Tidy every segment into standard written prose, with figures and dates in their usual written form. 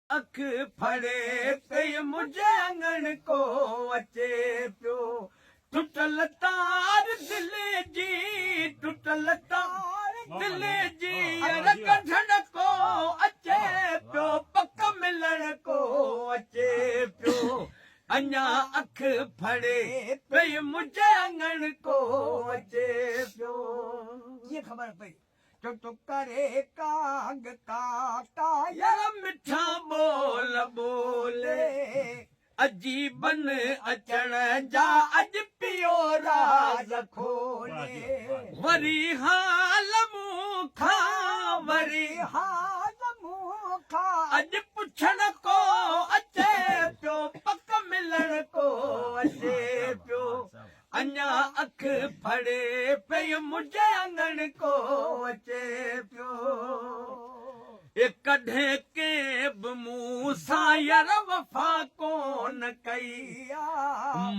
अख फड़े पे मुझे आंगन को अचे पियो टुटल तार दिल जी टुटल तार दिल जी कढण को अचे पियो पक मिलण को अचे पियो अञा अख फड़े पे मुझे आंगन को अचे पियो ये खबर पई तो करे काग काका यार मिठा बोल बोले अजीबन अचण जा अज पियो राज खोले वरी हाल मूंखा वरी हाल मुखा अज पुछण को अचे पियो पक मिलण को अचे पियो अञा अख फड़े पे मुझे आंगन को अचे पियो कॾहिं के बि मूं सां यार वफ़ा कोन कई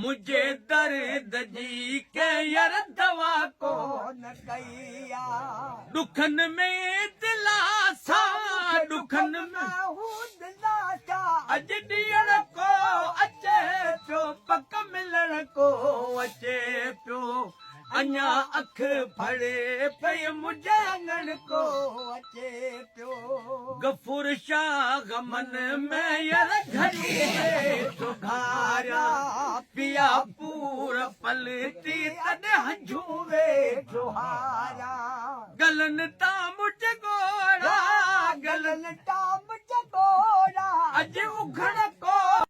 मुझे दर्द जी के यार दवा कोन कोन कईया दुखन में दिलासा दुखन में दिलासा अज ॾियण को अचे पियो पक मिलण को अचे पियो अञा अख फड़े पे मुझे आंगन को अचे पियो गफूर शाह गमन में यार घड़ी सुधारा पिया पूर पलटी तॾ हंझूवे जोहारा गलन ता मुझ गोड़ा गलन गलन टाम चकोरा अज उघड़